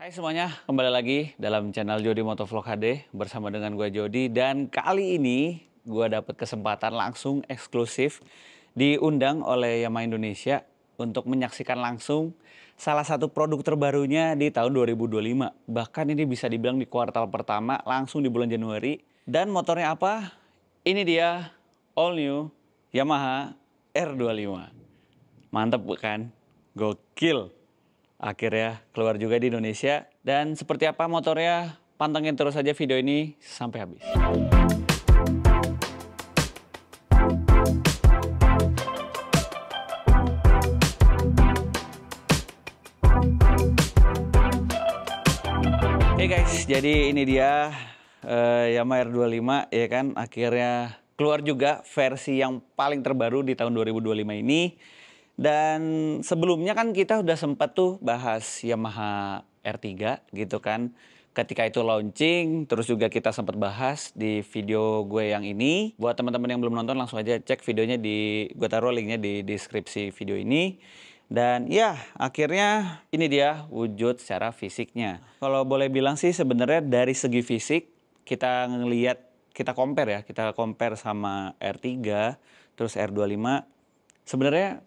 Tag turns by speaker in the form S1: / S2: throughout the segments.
S1: Hai semuanya, kembali lagi dalam channel Jody Motovlog HD bersama dengan gue Jody, dan kali ini gue dapet kesempatan langsung eksklusif diundang oleh Yamaha Indonesia untuk menyaksikan langsung salah satu produk terbarunya di tahun 2025. Bahkan ini bisa dibilang di kuartal pertama langsung di bulan Januari. Dan motornya apa? Ini dia all new Yamaha R25. Mantep bukan? Gokil. Akhirnya keluar juga di Indonesia. Dan seperti apa motornya? Pantengin terus aja video ini sampai habis. Oke guys, jadi ini dia Yamaha R25 ya kan. Akhirnya keluar juga versi yang paling terbaru di tahun 2025 ini. Dan sebelumnya kan kita udah sempat tuh bahas Yamaha R3 gitu kan. Ketika itu launching, terus juga kita sempat bahas di video gue yang ini. Buat teman-teman yang belum nonton langsung aja cek videonya gue taruh linknya di deskripsi video ini. Dan ya, akhirnya ini dia wujud secara fisiknya. Kalau boleh bilang sih sebenarnya dari segi fisik kita ngelihat, kita compare sama R3 terus R25. Sebenarnya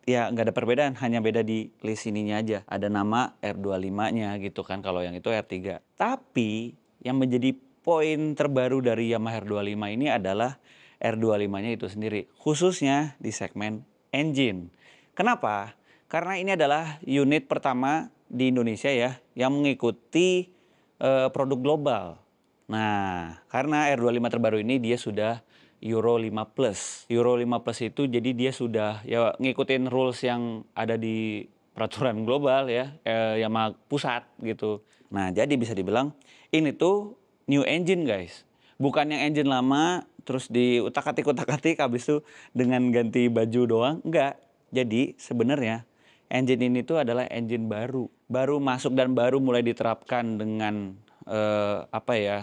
S1: ya nggak ada perbedaan, hanya beda di list ininya aja. Ada nama R25-nya gitu kan, kalau yang itu R3. Tapi yang menjadi poin terbaru dari Yamaha R25 ini adalah R25-nya itu sendiri. Khususnya di segmen engine. Kenapa? Karena ini adalah unit pertama di Indonesia ya, yang mengikuti produk global. Nah, karena R25 terbaru ini dia sudah Euro 5 Plus. Euro 5 Plus itu jadi dia sudah ya ngikutin rules yang ada di peraturan global ya, yang pusat gitu. Nah, jadi bisa dibilang ini tuh new engine guys. Bukan yang engine lama terus diutak-atik habis itu dengan ganti baju doang, enggak. Jadi sebenarnya engine ini tuh adalah engine baru. Baru masuk dan baru mulai diterapkan dengan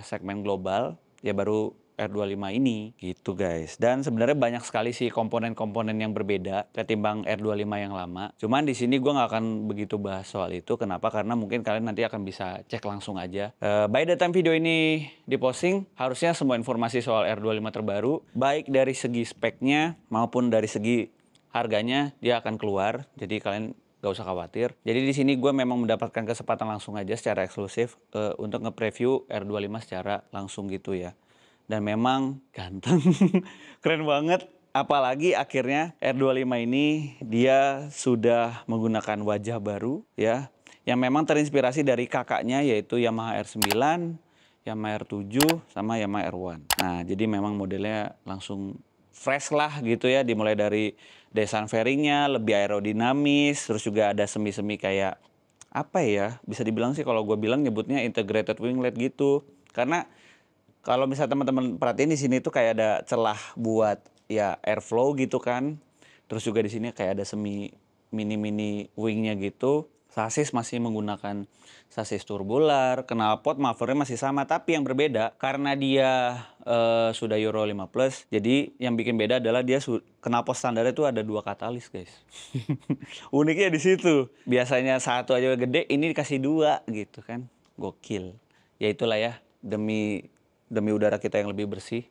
S1: segmen global ya, baru R25 ini gitu guys. Dan sebenarnya banyak sekali sih komponen-komponen yang berbeda ketimbang R25 yang lama. Cuman di sini gue nggak akan begitu bahas soal itu. Kenapa? Karena mungkin kalian nanti akan bisa cek langsung aja. By the time video ini diposting, harusnya semua informasi soal R25 terbaru, baik dari segi speknya maupun dari segi harganya dia akan keluar. Jadi kalian gak usah khawatir. Jadi di sini gue memang mendapatkan kesempatan langsung aja secara eksklusif untuk nge-preview R25 secara langsung gitu ya. Dan memang ganteng, keren banget. Apalagi akhirnya R25 ini dia sudah menggunakan wajah baru ya, yang memang terinspirasi dari kakaknya yaitu Yamaha R9, Yamaha R7, sama Yamaha R1. Nah, jadi memang modelnya langsung fresh lah gitu ya, dimulai dari desain fairingnya lebih aerodinamis, terus juga ada semi-semi kayak apa ya, bisa dibilang sih kalau gue bilang nyebutnya integrated winglet gitu. Karena kalau misalnya teman-teman perhatiin di sini tuh kayak ada celah buat ya airflow gitu kan. Terus juga di sini kayak ada semi mini wingnya gitu. Sasis masih menggunakan sasis turbular, knalpot mufflernya masih sama, tapi yang berbeda karena dia sudah Euro 5 Plus. Jadi yang bikin beda adalah dia knalpot standarnya itu ada 2 katalis, guys. Uniknya di situ. Biasanya satu aja gede, ini dikasih 2 gitu kan. Gokil. Ya itulah ya, demi udara kita yang lebih bersih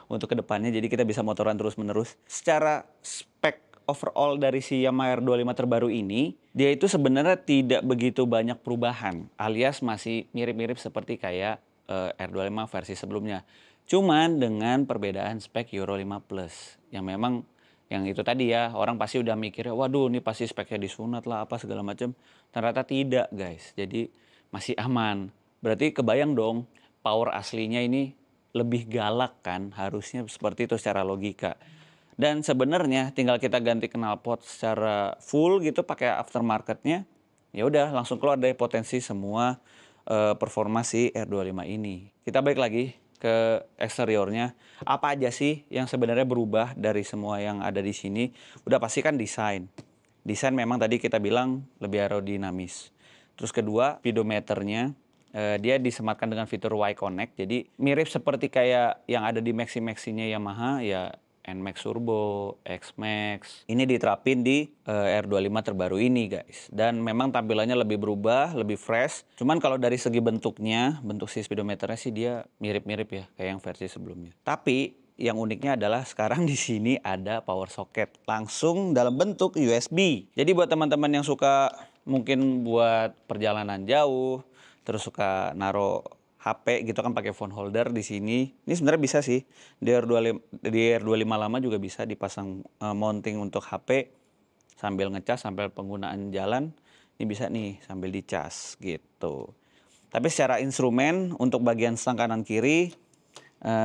S1: untuk kedepannya, jadi kita bisa motoran terus-menerus. Secara spek overall dari si Yamaha R25 terbaru ini, dia itu sebenarnya tidak begitu banyak perubahan, alias masih mirip-mirip seperti kayak R25 versi sebelumnya. Cuman dengan perbedaan spek Euro 5 Plus, yang memang yang itu tadi ya, orang pasti udah mikirnya, waduh ini pasti speknya disunat lah apa segala macam. Ternyata tidak guys, jadi masih aman. Berarti kebayang dong, power aslinya ini lebih galak kan, harusnya seperti itu secara logika. Dan sebenarnya tinggal kita ganti knalpot secara full gitu pakai aftermarketnya, ya udah langsung keluar dari potensi semua performa si R25 ini. Kita balik lagi ke eksteriornya. Apa aja sih yang sebenarnya berubah dari semua yang ada di sini? Udah pasti kan desain. Desain memang tadi kita bilang lebih aerodinamis. Terus kedua, speedometernya dia disematkan dengan fitur Y Connect. Jadi mirip seperti kayak yang ada di Maxi-Maxinya Yamaha ya. NMAX Turbo, X-Max. Ini diterapin di R25 terbaru ini guys. Dan memang tampilannya lebih berubah, lebih fresh. Cuman kalau dari segi bentuknya, bentuk si speedometernya sih dia mirip-mirip ya kayak yang versi sebelumnya. Tapi yang uniknya adalah sekarang di sini ada power socket langsung dalam bentuk USB. Jadi buat teman-teman yang suka mungkin buat perjalanan jauh, terus suka naro HP gitu kan pakai phone holder di sini. Ini sebenarnya bisa sih. Di R25 lama juga bisa dipasang mounting untuk HP sambil ngecas sambil penggunaan jalan. Ini bisa nih sambil dicas gitu. Tapi secara instrumen untuk bagian stang kanan kiri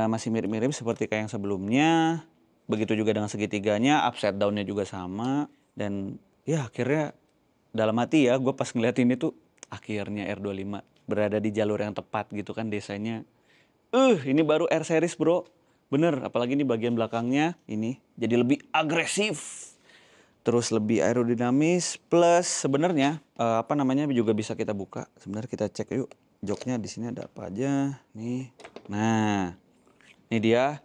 S1: masih mirip-mirip seperti kayak yang sebelumnya. Begitu juga dengan segitiganya, upside down-nya juga sama. Dan ya akhirnya dalam hati ya gue pas ngeliat ini tuh akhirnya R25 berada di jalur yang tepat gitu kan desainnya. Ini baru R series bro. Bener, apalagi ini bagian belakangnya ini jadi lebih agresif. Terus lebih aerodinamis plus sebenarnya apa namanya juga bisa kita buka. Sebenarnya kita cek yuk joknya di sini ada apa aja nih. Nah, ini dia.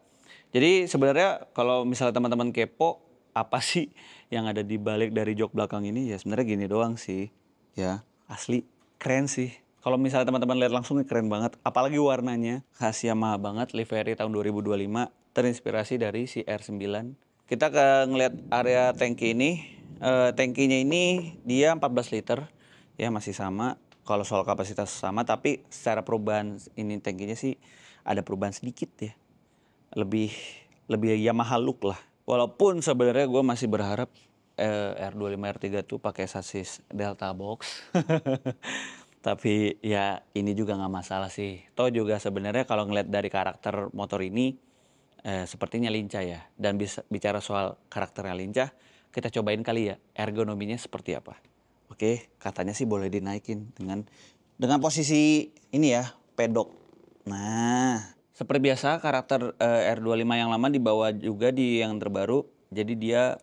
S1: Jadi sebenarnya kalau misalnya teman-teman kepo apa sih yang ada di balik dari jok belakang ini ya sebenarnya gini doang sih. Ya, asli keren sih. Kalau misalnya teman-teman lihat langsung keren banget, apalagi warnanya khas Yamaha banget, livery tahun 2025, terinspirasi dari si R9. Kita ngelihat area tangki ini, tangkinya ini dia 14 liter, ya masih sama. Kalau soal kapasitas sama, tapi secara perubahan ini tangkinya sih ada perubahan sedikit ya, lebih lebih Yamaha look lah. Walaupun sebenarnya gue masih berharap R25 R3 tuh pakai sasis Delta Box. Tapi ya ini juga nggak masalah sih. Toh juga sebenarnya kalau ngeliat dari karakter motor ini sepertinya lincah ya. Dan bisa bicara soal karakternya lincah, kita cobain kali ya ergonominya seperti apa. Oke, katanya sih boleh dinaikin dengan posisi ini ya, pedok. Nah, seperti biasa karakter R25 yang lama dibawa juga di yang terbaru. Jadi dia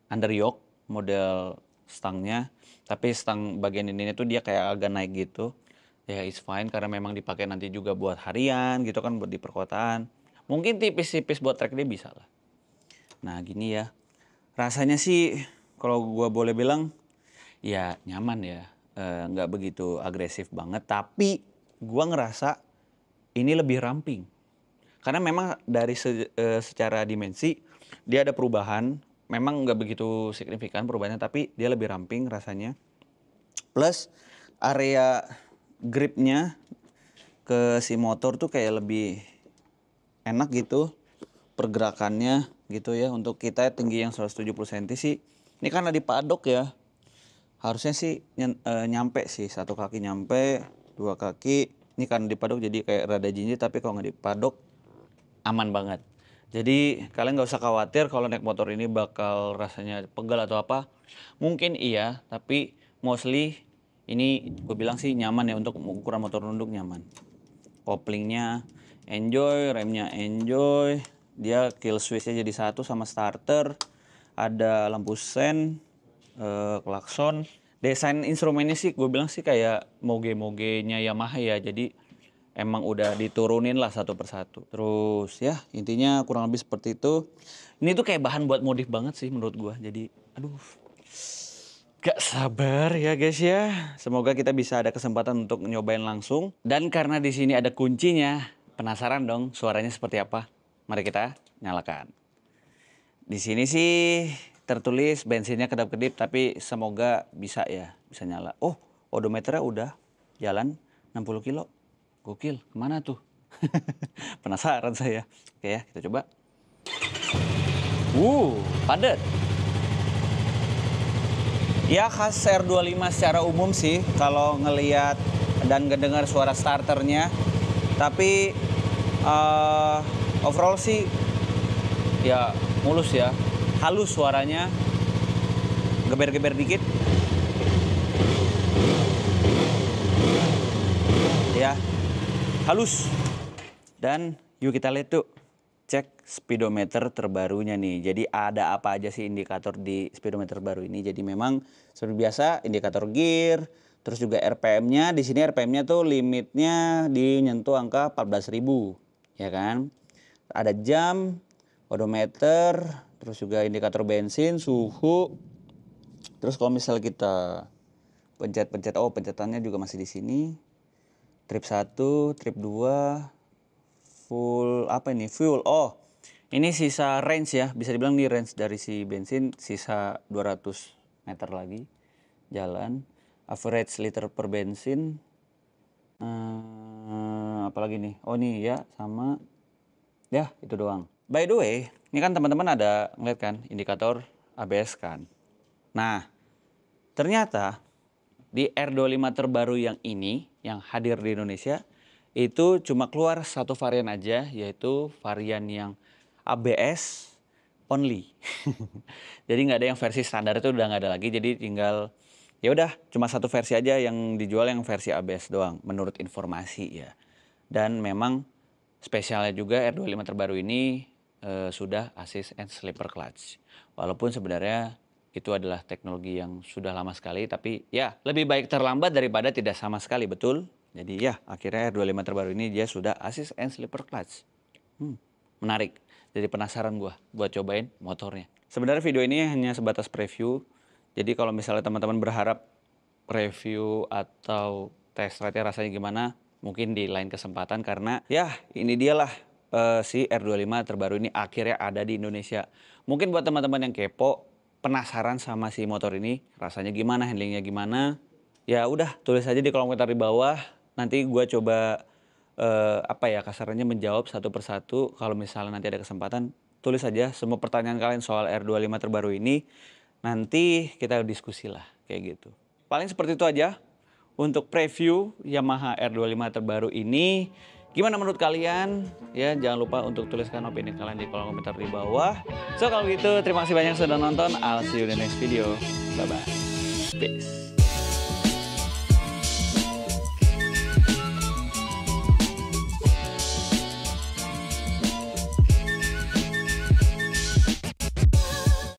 S1: under yoke model stangnya. Tapi stang bagian ini tuh dia kayak agak naik gitu. Ya it's fine karena memang dipakai nanti juga buat harian gitu kan buat di perkotaan. Mungkin tipis-tipis buat track dia bisa lah. Nah gini ya. Rasanya sih kalau gua boleh bilang ya nyaman ya. Nggak begitu agresif banget. Tapi gua ngerasa ini lebih ramping. Karena memang dari secara dimensi dia ada perubahan. Memang nggak begitu signifikan perubahannya tapi dia lebih ramping rasanya. Plus area gripnya ke si motor tuh kayak lebih enak gitu pergerakannya gitu ya. Untuk kita tinggi yang 170 cm sih ini kan di padok ya, harusnya sih nyampe sih, satu kaki nyampe, dua kaki ini kan di padok jadi kayak rada jinjit. Tapi kalau nggak di padok aman banget. Jadi kalian nggak usah khawatir kalau naik motor ini bakal rasanya pegal atau apa. Mungkin iya, tapi mostly ini gue bilang sih nyaman ya untuk ukuran motor nunduk nyaman. Koplingnya enjoy, remnya enjoy. Dia kill switchnya jadi satu sama starter. Ada lampu sen, klakson. Desain instrumennya sih gue bilang sih kayak moge-mogenya Yamaha ya. Jadi emang udah diturunin lah satu persatu. Terus ya intinya kurang lebih seperti itu. Ini tuh kayak bahan buat modif banget sih menurut gua. Jadi aduh gak sabar ya guys ya. Semoga kita bisa ada kesempatan untuk nyobain langsung. Dan karena di sini ada kuncinya, penasaran dong suaranya seperti apa? Mari kita nyalakan. Di sini sih tertulis bensinnya kedap-kedip tapi semoga bisa ya, bisa nyala. Oh, odometernya udah jalan 60 kilo. Gokil, kemana tuh? Penasaran saya. Oke ya, kita coba. Padat. Ya khas R25 secara umum sih kalau ngelihat dan ngedengar suara starternya. Tapi overall sih ya mulus ya. Halus suaranya. Geber-geber dikit. Ya. Halus. Dan yuk kita lihat tuh cek speedometer terbarunya nih. Jadi ada apa aja sih indikator di speedometer baru ini. Jadi memang seperti biasa indikator gear, terus juga RPM-nya. Di sini RPM-nya tuh limitnya dinyentuh angka 14.000, ya kan? Ada jam, odometer, terus juga indikator bensin, suhu. Terus kalau misal kita pencet-pencet, oh pencetannya juga masih di sini. Trip 1, trip 2, full apa ini? Fuel. Oh, ini sisa range ya. Bisa dibilang nih range dari si bensin sisa 200 meter lagi jalan. Average liter per bensin. Apalagi nih? Oh nih ya sama. Ya itu doang. By the way, ini kan teman-teman ada ngeliat kan indikator ABS kan. Nah, ternyata di R25 terbaru yang ini, yang hadir di Indonesia, itu cuma keluar satu varian aja, yaitu varian yang ABS only. Jadi nggak ada yang versi standar itu udah nggak ada lagi, jadi tinggal ya udah cuma satu versi aja yang dijual yang versi ABS doang, menurut informasi ya. Dan memang spesialnya juga R25 terbaru ini sudah assist and slipper clutch. Walaupun sebenarnya itu adalah teknologi yang sudah lama sekali, tapi ya lebih baik terlambat daripada tidak sama sekali, betul? Jadi ya akhirnya R25 terbaru ini dia sudah assist and slipper clutch. Menarik, jadi penasaran gua buat cobain motornya. Sebenarnya video ini hanya sebatas preview, jadi kalau misalnya teman-teman berharap review atau test ride-nya rasanya gimana, mungkin di lain kesempatan karena ya ini dialah si R25 terbaru ini akhirnya ada di Indonesia. Mungkin buat teman-teman yang kepo, penasaran sama si motor ini, rasanya gimana, handlingnya gimana, ya udah tulis aja di kolom komentar di bawah. Nanti gue coba apa ya kasarnya menjawab satu persatu. Kalau misalnya nanti ada kesempatan, tulis aja semua pertanyaan kalian soal R25 terbaru ini. Nanti kita diskusi lah kayak gitu. Paling seperti itu aja untuk preview Yamaha R25 terbaru ini. Gimana menurut kalian? Ya, jangan lupa untuk tuliskan opini kalian di kolom komentar di bawah. So, kalau gitu, terima kasih banyak sudah nonton. I'll see you in the next video. Bye-bye. Peace.